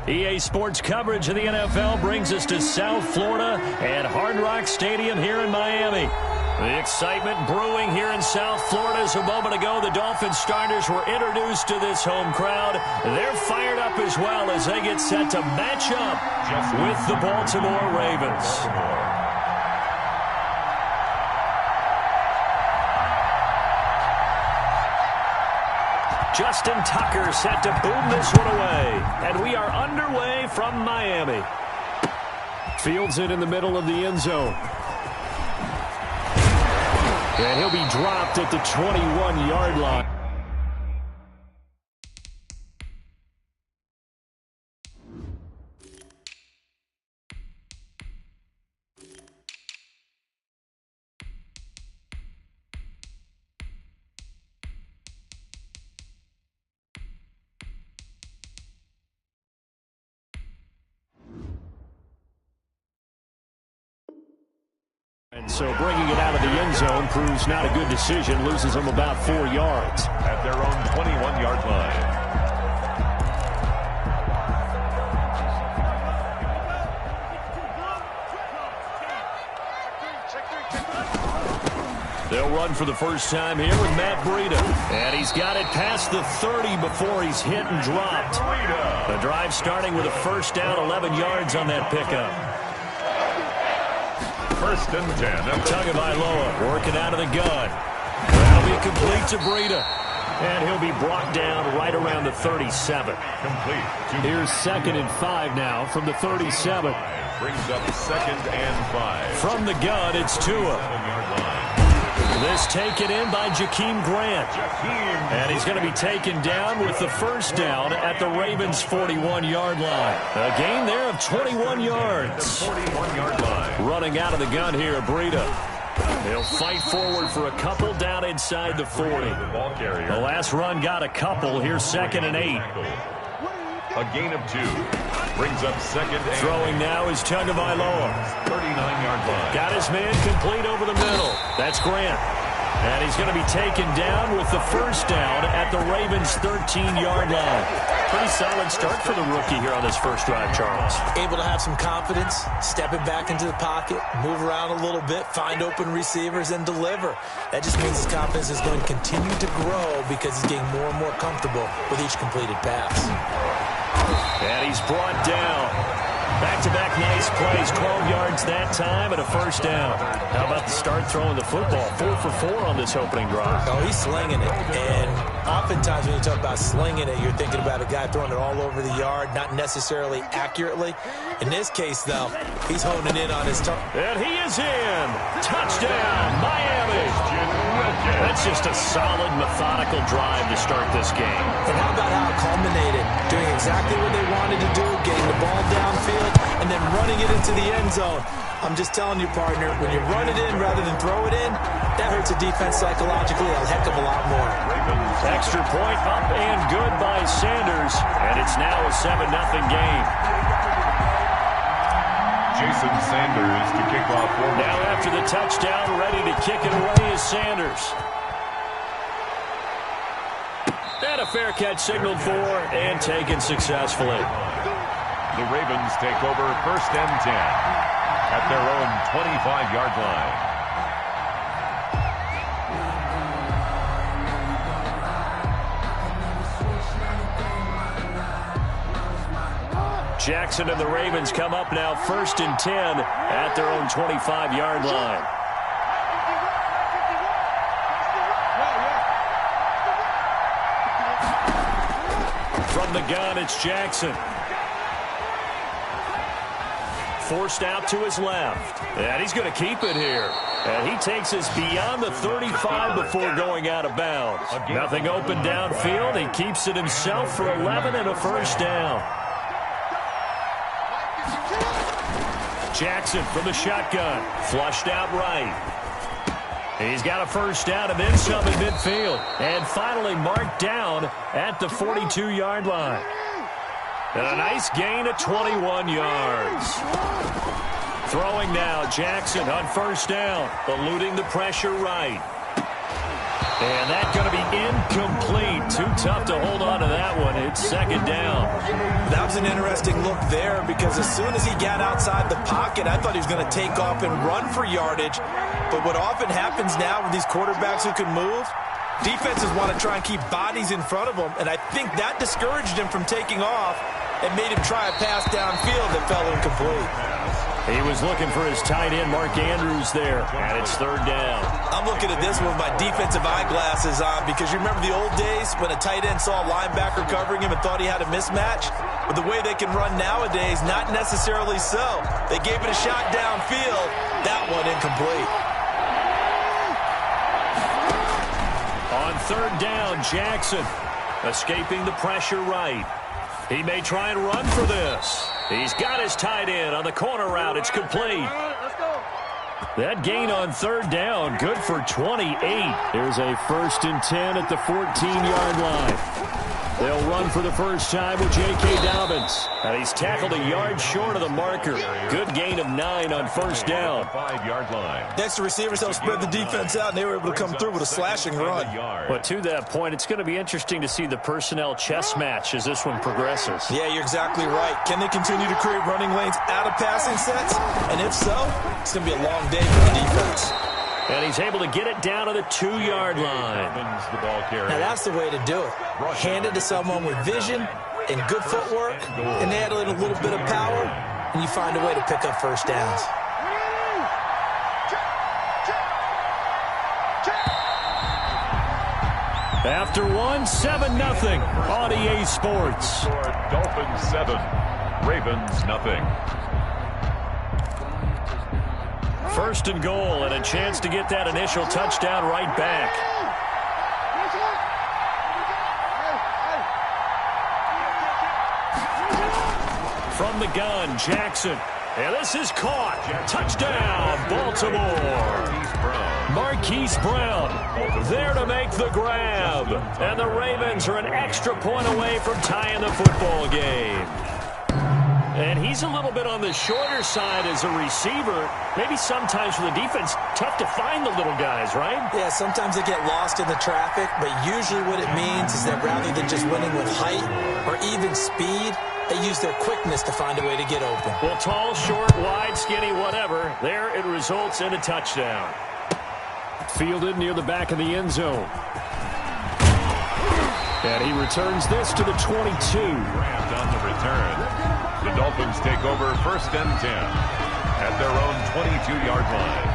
EA Sports coverage of the NFL brings us to South Florida at Hard Rock Stadium here in Miami. The excitement brewing here in South Florida as a moment ago the Dolphins starters were introduced to this home crowd. They're fired up as well as they get set to match up with the Baltimore Ravens. Justin Tucker set to boom this one away. And we are underway from Miami. Fields it in the middle of the end zone. And he'll be dropped at the 21-yard line. And so bringing it out of the end zone proves not a good decision. Loses them about 4 yards. At their own 21-yard line. They'll run for the first time here with Matt Breida. And he's got it past the 30 before he's hit and dropped. The drive starting with a first down, 11 yards on that pickup. First and 10. Tagovailoa working out of the gun. That'll be complete to Breida. And he'll be brought down right around the 37. Complete. Here's 2nd and 5 now from the 37. Brings up 2nd and 5. From the gun, it's Tua. This taken in by Jakeem Grant. And he's going to be taken down with the first down at the Ravens' 41-yard line. A gain there of 21 yards. 41-yard line. Running out of the gun here, Breida. He'll fight forward for a couple down inside the 40. The last run got a couple. Here's 2nd and 8. A gain of 2. Brings up 2nd and throwing now is Tagovailoa. 39-yard line. Got his man complete over the middle. That's Grant. And he's going to be taken down with the first down at the Ravens' 13-yard line. Pretty solid start for the rookie here on this first drive, Charles. Able to have some confidence, stepping back into the pocket, move around a little bit, find open receivers, and deliver. That just means his confidence is going to continue to grow because he's getting more and more comfortable with each completed pass. And he's brought down. Back-to-back nice plays, 12 yards that time and a first down. How about the start throwing the football? 4 for 4 on this opening drive. Oh, he's slinging it. And oftentimes when you talk about slinging it, you're thinking about a guy throwing it all over the yard, not necessarily accurately. In this case, though, he's honing in on his target. And he is in. Touchdown, Miami. That's just a solid, methodical drive to start this game. And how about how it culminated? Doing exactly what they wanted to do, getting the ball downfield, and then running it into the end zone. I'm just telling you, partner, when you run it in rather than throw it in, that hurts a defense psychologically a heck of a lot more. Extra point up and good by Sanders, and it's now a 7-0 game. Jason Sanders to kick off. Now after the touchdown, ready to kick it away is Sanders. And a fair catch signaled for and taken successfully. The Ravens take over 1st and 10 at their own 25-yard line. Jackson and the Ravens come up now 1st and 10 at their own 25-yard line. From the gun, it's Jackson. Forced out to his left. And he's going to keep it here. And he takes us beyond the 35 before going out of bounds. Nothing open downfield. He keeps it himself for 11 and a first down. Jackson from the shotgun. Flushed out right. He's got a first down and then some in midfield. And finally marked down at the 42-yard line. And a nice gain of 21 yards. Throwing now, Jackson on first down. Eluding the pressure right. And that's going to be incomplete. Too tough to hold on to that one. It's it's second down. That was an interesting look there because as soon as he got outside the pocket, I thought he was going to take off and run for yardage. But what often happens now with these quarterbacks who can move, defenses want to try and keep bodies in front of them, and I think that discouraged him from taking off and made him try a pass downfield that fell incomplete. He was looking for his tight end, Mark Andrews, there, and it's third down. I'm looking at this with my defensive eyeglasses on because you remember the old days when a tight end saw a linebacker covering him and thought he had a mismatch? With the way they can run nowadays, not necessarily so. They gave it a shot downfield. That one incomplete. On third down, Jackson escaping the pressure right. He may try and run for this. He's got his tight end on the corner route. It's complete. That gain on third down, good for 28. Here's a 1st and 10 at the 14-yard line. They'll run for the first time with J.K. Dobbins. And he's tackled a yard short of the marker. Good gain of 9 on first down. 5-yard line. Next, the receivers helped spread the defense out, and they were able to come through with a slashing run. But to that point, it's going to be interesting to see the personnel chess match as this one progresses. Yeah, you're exactly right. Can they continue to create running lanes out of passing sets? And if so, it's going to be a long day for the defense. And he's able to get it down to the 2-yard line. Now, that's the way to do it. Hand it to someone with vision and good footwork, and add in a little bit of power, and you find a way to pick up first downs. After one, 7-0 on EA Sports. Dolphins 7, Ravens nothing. First and goal, and a chance to get that initial touchdown right back. From the gun, Jackson. And this is caught. Touchdown, Baltimore. Marquise Brown there to make the grab. And the Ravens are an extra point away from tying the football game. And he's a little bit on the shorter side as a receiver. Maybe sometimes for the defense, tough to find the little guys, right? Yeah, sometimes they get lost in the traffic, but usually what it means is that rather than just winning with height or even speed, they use their quickness to find a way to get open. Well, tall, short, wide, skinny, whatever, there it results in a touchdown. Fielded near the back of the end zone. And he returns this to the 22. Grabbed on the return. The Dolphins take over 1st and 10 at their own 22-yard line.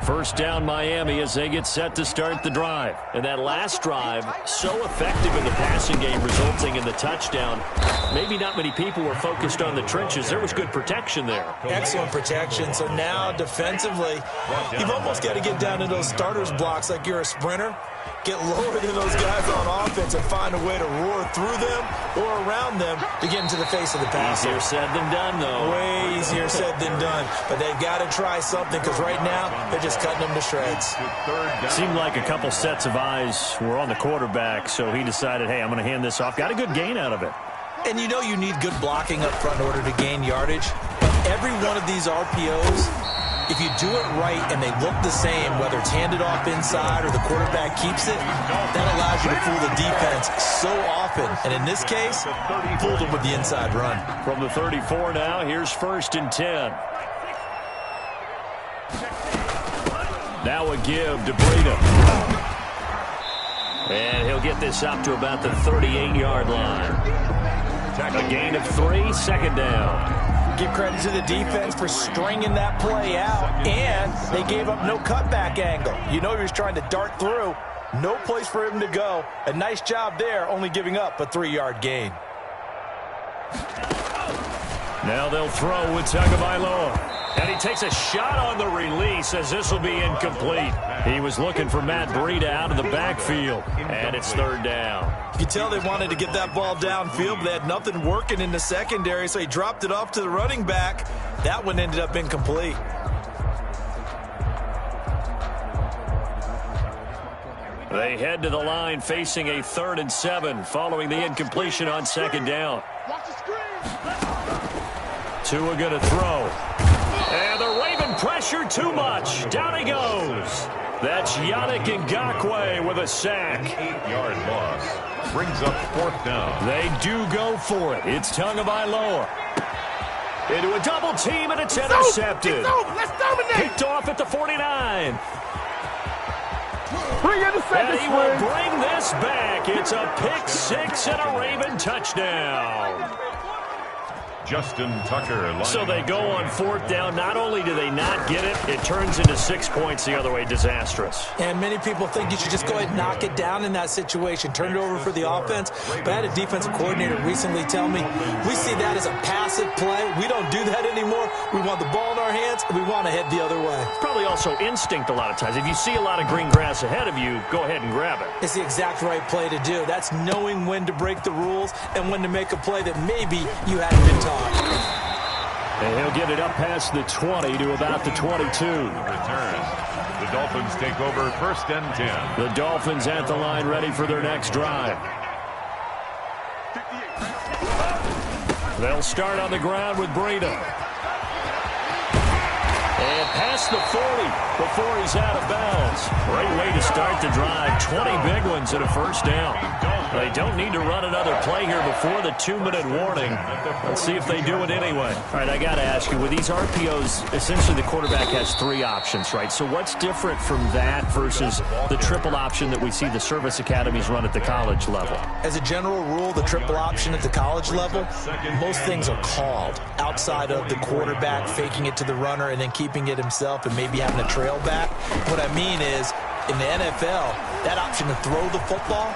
First down Miami as they get set to start the drive. And that last drive, so effective in the passing game, resulting in the touchdown. Maybe not many people were focused on the trenches. There was good protection there. Excellent protection. So now defensively, you've almost got to get down to those starters blocks like you're a sprinter. Get lower than those guys on offense and find a way to roar through them or around them to get into the face of the passer. Easier said than done, though. Way easier said than done. But they've got to try something because right now they're just cutting them to shreds. Seemed like a couple sets of eyes were on the quarterback, so he decided, hey, I'm going to hand this off. Got a good gain out of it. And you know you need good blocking up front in order to gain yardage. But every one of these RPOs, if you do it right and they look the same, whether it's handed off inside or the quarterback keeps it, that allows you to fool the defense so often. And in this case, fooled them with the inside run. From the 34 now, here's 1st and 10. Now a give to Breida. And he'll get this up to about the 38-yard line. A gain of 3, 2nd down. Give credit to the defense for stringing that play out, and they gave up no cutback angle. You know he was trying to dart through. No place for him to go. A nice job there, only giving up a 3-yard gain. Now they'll throw with Tagovailoa. And he takes a shot on the release as this will be incomplete. He was looking for Matt Breida out of the backfield. And it's 3rd down. You can tell they wanted to get that ball downfield, but they had nothing working in the secondary, so he dropped it off to the running back. That one ended up incomplete. They head to the line facing a 3rd and 7 following the incompletion on 2nd down. Tua going to throw. And the Raven pressure too much. Down he goes. That's Yannick Ngakoue with a sack. 8-yard loss. Brings up 4th down. They do go for it. It's Tagovailoa. Into a double team, and it's intercepted. Let's dominate. Picked off at the 49. Bring in the second And he will bring this back. It's a pick 6 and a Raven touchdown. Justin Tucker. So they go on 4th down. Not only do they not get it, it turns into 6 points the other way. Disastrous. And many people think you should just go ahead and knock it down in that situation. Turn it over for the offense. But I had a defensive coordinator recently tell me, we see that as a passive play. We don't do that anymore. We want the ball in our hands, and we want to head the other way. It's probably also instinct a lot of times. If you see a lot of green grass ahead of you, go ahead and grab it. It's the exact right play to do. That's knowing when to break the rules and when to make a play that maybe you hadn't been taught. And he'll get it up past the 20 to about the 22. Return. The Dolphins take over 1st and 10. The Dolphins at the line ready for their next drive. They'll start on the ground with Breida. And past the 40 before he's out of bounds. Great way to start the drive. 20 big ones and a 1st down. They don't need to run another play here before the 2-minute warning. Let's see if they do it anyway. All right, I got to ask you, with these RPOs, essentially the quarterback has 3 options, right? So what's different from that versus the triple option that we see the service academies run at the college level? As a general rule, the triple option at the college level, most things are called outside of the quarterback faking it to the runner and then keeping it himself and maybe having a trail back. What I mean is, in the NFL, that option to throw the football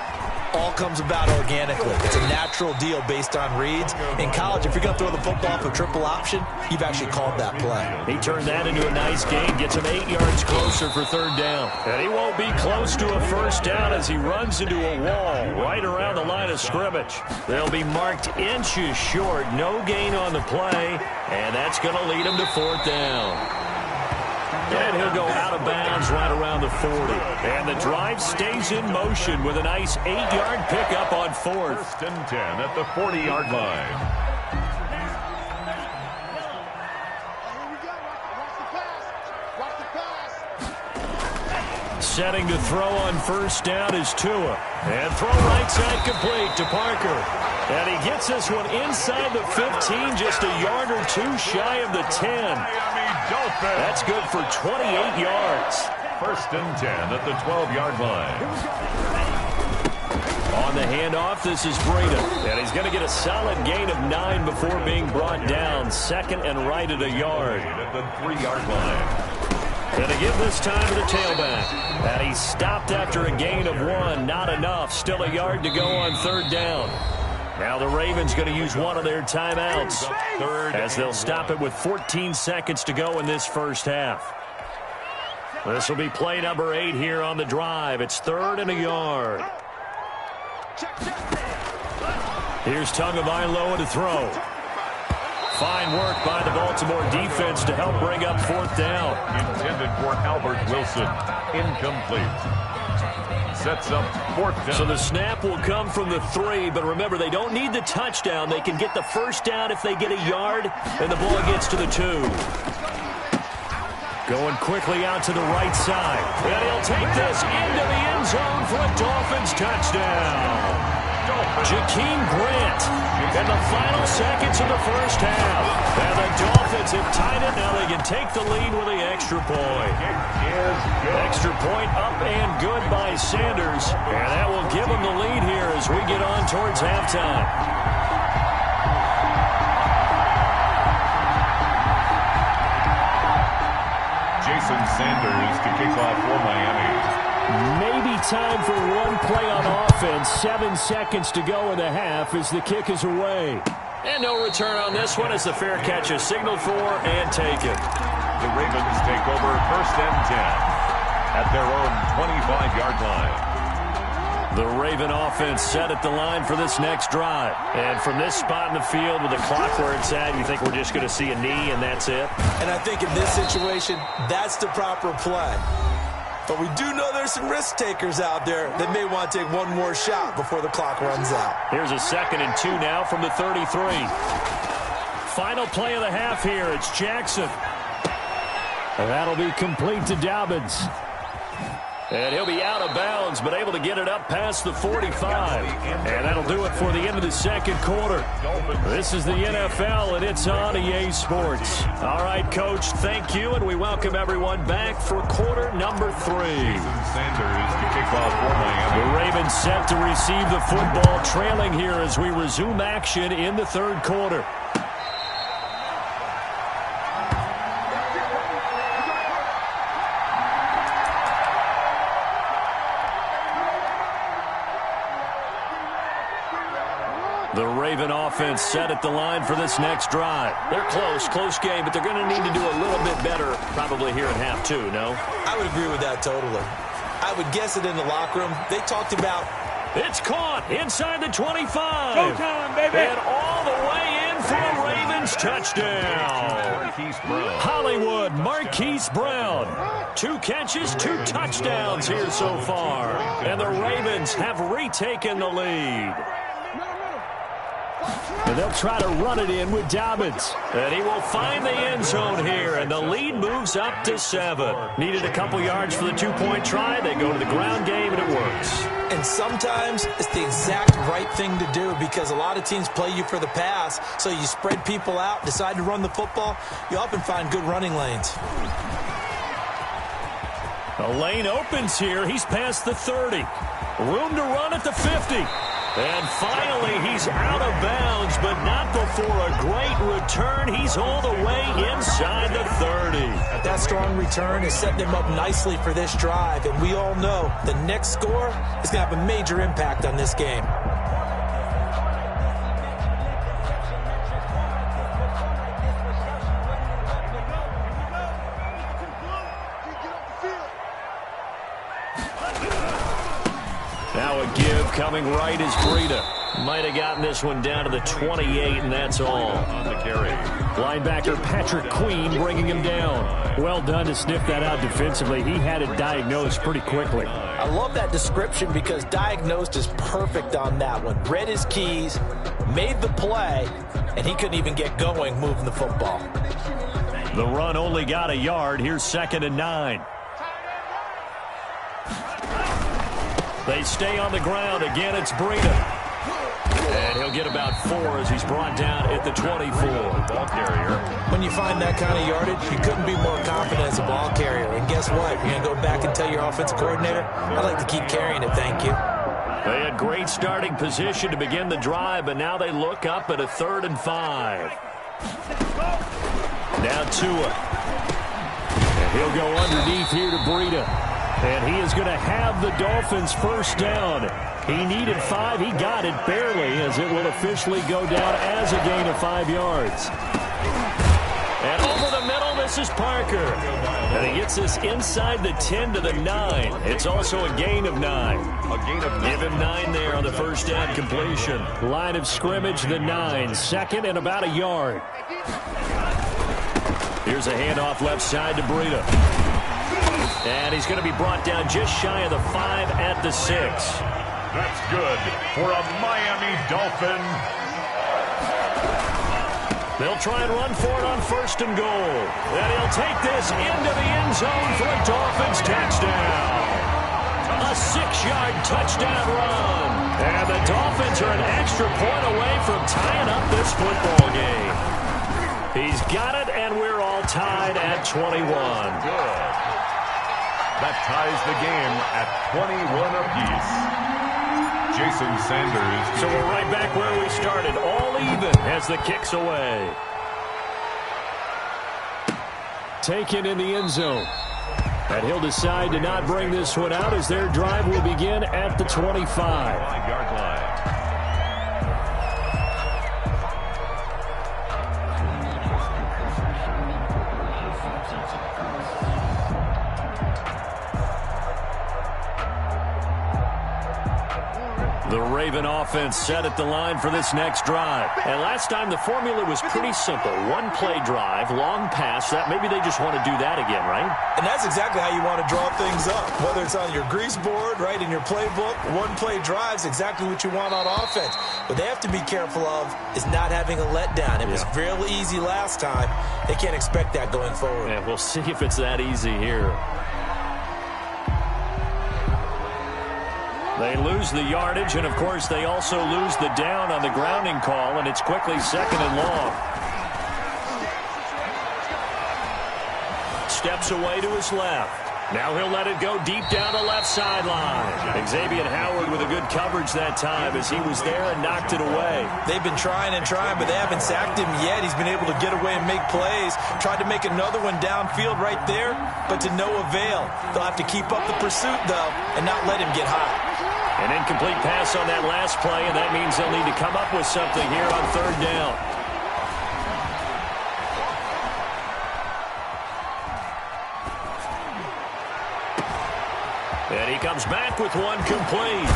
all comes about organically. It's a natural deal based on reads. In college, if you're going to throw the football for triple option, you've actually called that play. He turned that into a nice gain, gets him 8 yards closer for 3rd down. And he won't be close to a 1st down as he runs into a wall right around the line of scrimmage. They'll be marked inches short, no gain on the play, and that's going to lead him to 4th down. And he'll go out of bounds right around the 40. And the drive stays in motion with a nice 8-yard pickup on 4th. 1st and 10 at the 40-yard line. Setting to throw on 1st down is Tua. And throw right side complete to Parker. And he gets this one inside the 15, just a yard or 2 shy of the 10. That's good for 28 yards. 1st and 10 at the 12-yard line. On the handoff, this is Breida. And he's going to get a solid gain of 9 before being brought down. 2nd and right at a yard. At the 3-yard line. Going to give this time to the tailback. And he stopped after a gain of 1. Not enough. Still a yard to go on 3rd down. Now the Ravens going to use one of their timeouts as they'll stop it with 14 seconds to go in this 1st half. This will be play number 8 here on the drive. It's 3rd and a yard. Here's Tagovailoa to throw. Fine work by the Baltimore defense to help bring up 4th down. Intended for Albert Wilson. Incomplete. Sets up 4th down. So the snap will come from the 3, but remember, they don't need the touchdown. They can get the 1st down if they get a yard, and the ball gets to the 2. Going quickly out to the right side. And he'll take this into the end zone for a Dolphins touchdown. Jakeem Grant in the final seconds of the 1st half. And the Dolphins have tied it. Now they can take the lead with the extra point. Extra point up and good by Sanders. And that will give them the lead here as we get on towards halftime. Jason Sanders to kick off for Miami. Maybe time for one play on offense. 7 seconds to go in the half as the kick is away. And no return on this one as the fair catch is signaled for and taken. The Ravens take over 1st and 10 at their own 25-yard line. The Raven offense set at the line for this next drive. And from this spot in the field with the clock where it's at, you think we're just going to see a knee and that's it? And I think in this situation, that's the proper play. But we do know there's some risk takers out there that may want to take one more shot before the clock runs out. Here's a 2nd and 2 now from the 33. Final play of the half here. It's Jackson. And that'll be complete to Dobbins. And he'll be out of bounds, but able to get it up past the 45. And that'll do it for the end of the second quarter. This is the NFL, and it's on EA Sports. All right, Coach, thank you, and we welcome everyone back for quarter number 3. Sanders to kick off for Miami. The Ravens set to receive the football, trailing here as we resume action in the third quarter. The Raven offense set at the line for this next drive. They're close game, but they're going to need to do a little bit better probably here in half 2, no? I would agree with that totally. I would guess it in the locker room. They talked about... It's caught inside the 25. Showtime, baby. And all the way in for a Ravens touchdown. Hollywood Marquise Brown. 2 catches, 2 touchdowns here so far. And the Ravens have retaken the lead. And they'll try to run it in with Dobbins. And he will find the end zone here, and the lead moves up to 7. Needed a couple yards for the 2-point try. They go to the ground game, and it works. And sometimes it's the exact right thing to do because a lot of teams play you for the pass, so you spread people out, decide to run the football. You often find good running lanes. A lane opens here. He's past the 30. Room to run at the 50. And finally, he's out of bounds, but not before a great return. He's all the way inside the 30. That strong return is setting him up nicely for this drive, and we all know the next score is going to have a major impact on this game. Now a give coming right is Breida. Might have gotten this one down to the 28, and that's all. On the carry. Linebacker Patrick Queen bringing him down. Well done to sniff that out defensively. He had it diagnosed pretty quickly. I love that description because diagnosed is perfect on that one. Read his keys, made the play, and he couldn't even get going moving the football. The run only got a yard. Here's 2nd and 9. They stay on the ground. Again, it's Breida. And he'll get about 4 as he's brought down at the 24. Ball carrier. When you find that kind of yardage, you couldn't be more confident as a ball carrier. And guess what? You're going to go back and tell your offensive coordinator, I'd like to keep carrying it, thank you. They had great starting position to begin the drive, but now they look up at a 3rd and 5. Now Tua. And he'll go underneath here to Breida. And he is going to have the Dolphins first down. He needed 5. He got it barely as it will officially go down as a gain of 5 yards. And over the middle, this is Parker. And he gets this inside the 10 to the 9. It's also a gain of 9. A gain of 9. Give him 9 there on the first down completion. Line of scrimmage, the 9. 2nd and about a yard. Here's a handoff left side to Breida. And he's going to be brought down just shy of the 5 at the 6. That's good for a Miami Dolphin. They'll try and run for it on 1st and goal. And he'll take this into the end zone for a Dolphins touchdown. A 6-yard touchdown run. And the Dolphins are an extra point away from tying up this football game. He's got it, and we're all tied at 21. Good. That ties the game at 21 apiece. Jason Sanders. So we're right back where we started, all even as the kick's away. Taken in the end zone. And he'll decide to not bring this one out as their drive will begin at the 25. 5-yard line. The Raven offense set at the line for this next drive. And last time the formula was pretty simple. One-play drive, long pass. That maybe they just want to do that again, right? And that's exactly how you want to draw things up. Whether it's on your grease board, right, in your playbook, one-play drive's exactly what you want on offense. What they have to be careful of is not having a letdown. It was real easy last time. They can't expect that going forward. Yeah, we'll see if it's that easy here. They lose the yardage, and, of course, they also lose the down on the grounding call, and it's quickly 2nd and long. Steps away to his left. Now he'll let it go deep down the left sideline. Xavier Howard with a good coverage that time as he was there and knocked it away. They've been trying and trying, but they haven't sacked him yet. He's been able to get away and make plays. Tried to make another one downfield right there, but to no avail. They'll have to keep up the pursuit, though, and not let him get hot. An incomplete pass on that last play, and that means they'll need to come up with something here on 3rd down. And he comes back with one complete.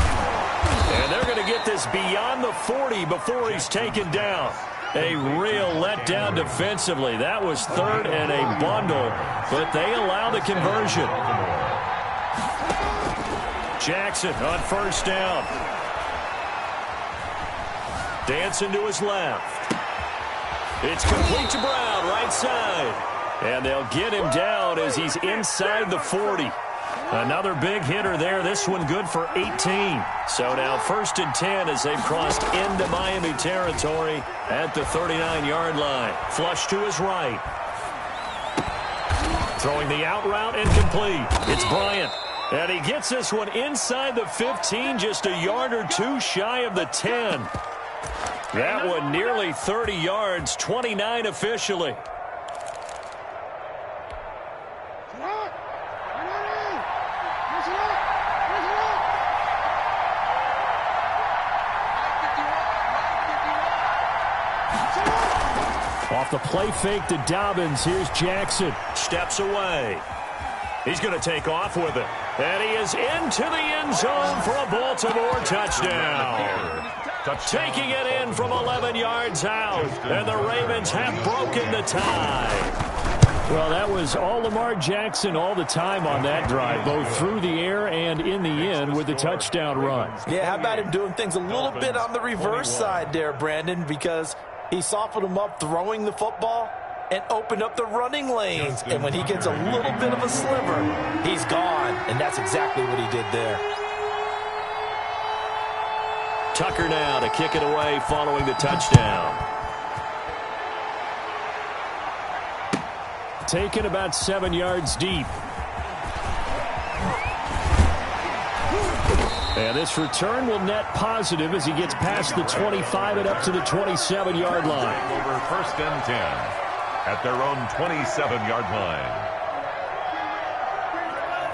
And they're going to get this beyond the 40 before he's taken down. A real letdown defensively. That was 3rd and a bundle, but they allow the conversion. Jackson on 1st down. Dancing to his left. It's complete to Brown, right side. And they'll get him down as he's inside the 40. Another big hitter there. This one good for 18. So now 1st and 10 as they've crossed into Miami territory at the 39-yard line. Flush to his right. Throwing the out route and complete. It's Bryant. And he gets this one inside the 15, just a yard or two shy of the 10. That one nearly 30 yards, 29 officially. Off the play fake to Dobbins, here's Jackson. Steps away. He's going to take off with it. And he is into the end zone for a Baltimore touchdown. Taking it in from 11 yards out. And the Ravens have broken the tie. Well, that was all Lamar Jackson all the time on that drive, both through the air and in the end with the touchdown run. Yeah, how about him doing things a little bit on the reverse side there, Brandon, because he softened him up throwing the football and opened up the running lanes. And when he gets a little bit of a sliver, he's gone. And that's exactly what he did there. Tucker now to kick it away following the touchdown. Taken about 7 yards deep. And this return will net positive as he gets past the 25 and up to the 27-yard line. Over 1st and 10. At their own 27-yard line.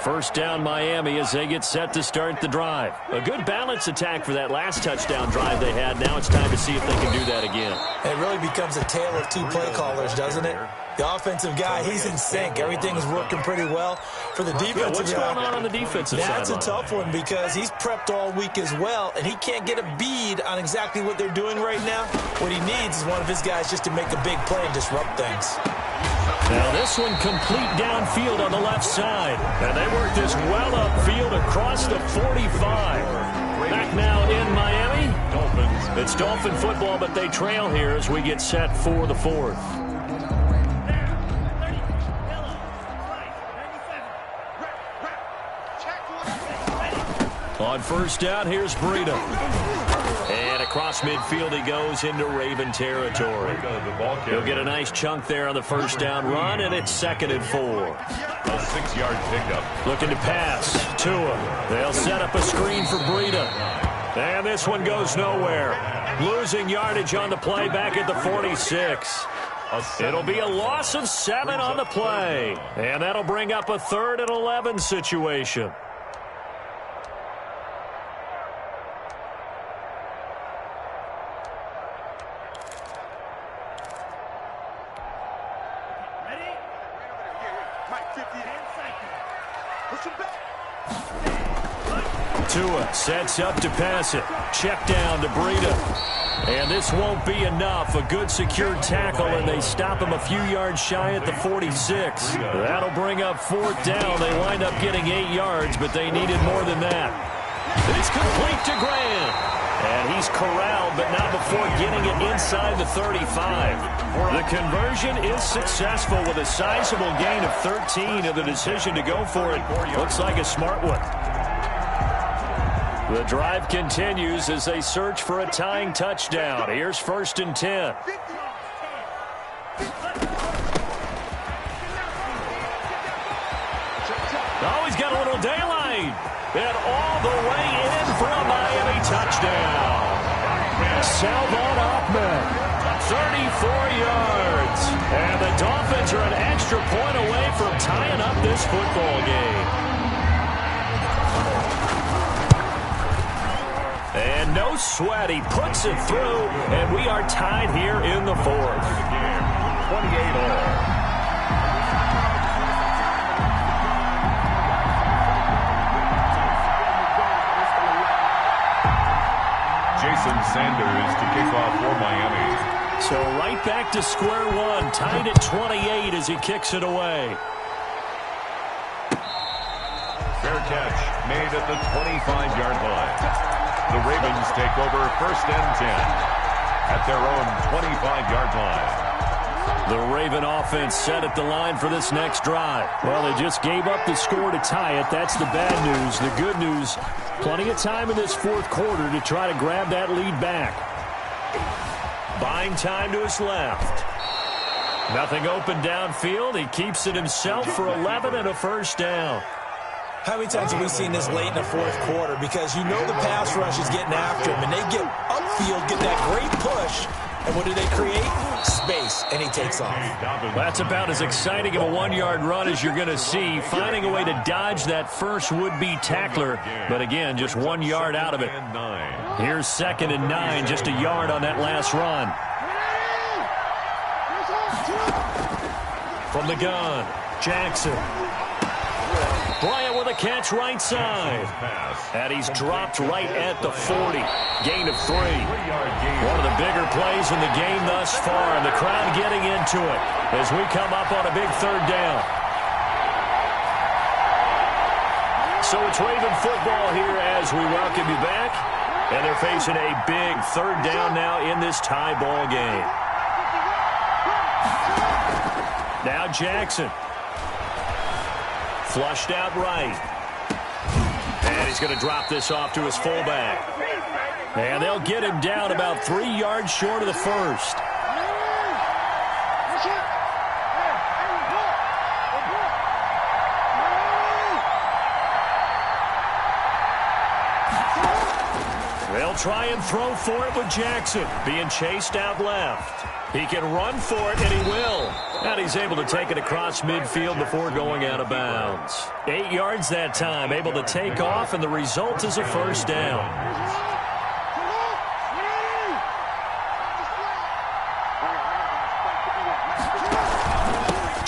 1st down Miami as they get set to start the drive. A good balance attack for that last touchdown drive they had. Now it's time to see if they can do that again. It really becomes a tale of two play callers, doesn't it? The offensive guy, he's in sync. Everything's working pretty well. For the defensive guy, what's going on the defensive side? That's a tough one because he's prepped all week as well, and he can't get a bead on exactly what they're doing right now. What he needs is one of his guys just to make a big play and disrupt things. Now this one complete downfield on the left side. And they work this well upfield across the 45. Back now in Miami. Dolphins. It's Dolphin football, but they trail here as we get set for the 4th. On 1st down, here's Breida. And across midfield he goes into Raven territory. He'll get a nice chunk there on the 1st down run, and it's 2nd and 4. A 6-yard pickup. Looking to pass. Tua. They'll set up a screen for Breida. And this one goes nowhere. Losing yardage on the play back at the 46. It'll be a loss of 7 on the play. And that'll bring up a 3rd and 11 situation. Tua sets up to pass it. Check down to Breida. And this won't be enough. A good secured tackle, and they stop him a few yards shy at the 46. That'll bring up 4th down. They wind up getting 8 yards, but they needed more than that. It's complete to Graham. And he's corralled, but not before getting it inside the 35. The conversion is successful with a sizable gain of 13, and the decision to go for it looks like a smart one. The drive continues as they search for a tying touchdown. Here's 1st and 10. Oh, he's got a little daylight. And all the way in for a Miami touchdown. Salvon Ahmed, 34 yards. And the Dolphins are an extra point away from tying up this football game. And no sweat. He puts it through, and we are tied here in the 4th. 28 all. Sanders to kick off for Miami. So right back to square one, tied at 28 as he kicks it away. Fair catch made at the 25-yard line. The Ravens take over 1st and 10 at their own 25-yard line. The Raven offense set at the line for this next drive. Well, they just gave up the score to tie it. That's the bad news. The good news, plenty of time in this 4th quarter to try to grab that lead back. Buying time to his left. Nothing open downfield. He keeps it himself for 11 and a 1st down. How many times have we seen this late in the 4th quarter? Because you know the pass rush is getting after him, and they get upfield, get that great push, and what do they create? Space, and he takes off. That's about as exciting of a 1-yard run as you're going to see, finding a way to dodge that first would-be tackler, but again, just 1 yard out of it. Here's 2nd and 9, just a yard on that last run. From the gun, Jackson. Bryant with a catch right side. And he's dropped right at the 40. Gain of 3. One of the bigger plays in the game thus far, and the crowd getting into it as we come up on a big 3rd down. So it's Raven football here as we welcome you back. And they're facing a big 3rd down now in this tie ball game. Now Jackson. Flushed out right. And he's going to drop this off to his fullback. And they'll get him down about 3 yards short of the 1st. They'll try and throw for it with Jackson. Being chased out left. He can run for it, and he will. And he's able to take it across midfield before going out of bounds. 8 yards that time, able to take off, and the result is a 1st down.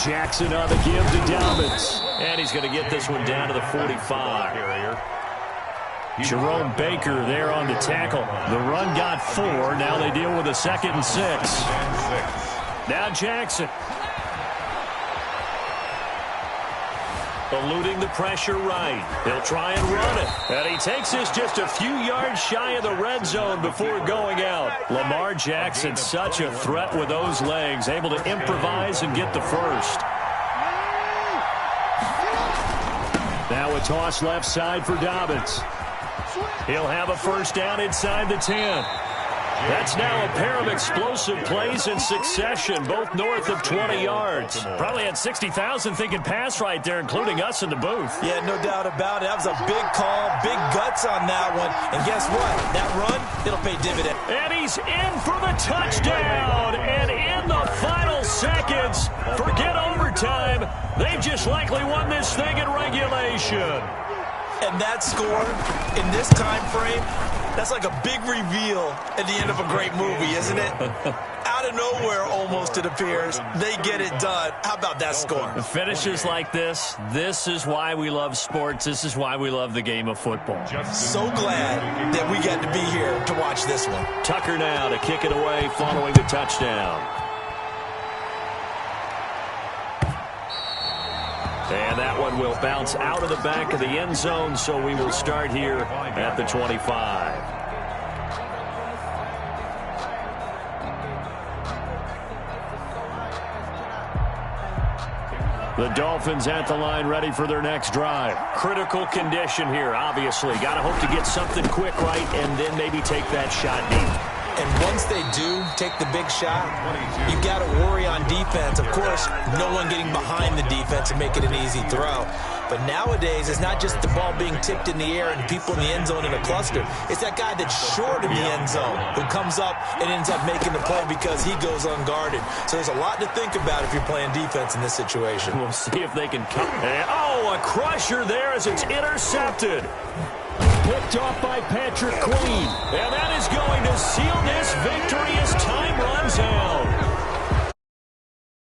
Jackson on the give to Dobbins. And he's going to get this one down to the 45. Jerome Baker there on the tackle. The run got 4. Now they deal with a 2nd and 6. Now Jackson. Eluding the pressure right. He'll try and run it. And he takes this just a few yards shy of the red zone before going out. Lamar Jackson, such a threat with those legs. Able to improvise and get the 1st. Now a toss left side for Dobbins. He'll have a 1st down inside the 10. That's now a pair of explosive plays in succession, both north of 20 yards. Probably had 60,000 thinking pass right there, including us in the booth. Yeah, no doubt about it. That was a big call, big guts on that one. And guess what? That run, it'll pay dividend. And he's in for the touchdown. And in the final seconds, forget overtime. They've just likely won this thing in regulation. And that score in this time frame, that's like a big reveal at the end of a great movie, isn't it? Out of of nowhere, almost, it appears. They get it done. How about that score? Finishes like this is why we love sports. This is why we love the game of football. So glad that we got to be here to watch this one. Tucker now to kick it away following the touchdown. And that one will bounce out of the back of the end zone, so we will start here at the 25. The Dolphins at the line, ready for their next drive. Critical condition here, obviously. Got to hope to get something quick right and then maybe take that shot deep. And once they do take the big shot, you've got to worry on defense. Of course, no one getting behind the defense and make it an easy throw. But nowadays, it's not just the ball being tipped in the air and people in the end zone in a cluster. It's that guy that's short in the end zone who comes up and ends up making the play because he goes unguarded. So there's a lot to think about if you're playing defense in this situation. We'll see if they can come. Oh, a crusher there as it's intercepted. Picked off by Patrick Queen. And that is going to seal this victory as time runs out.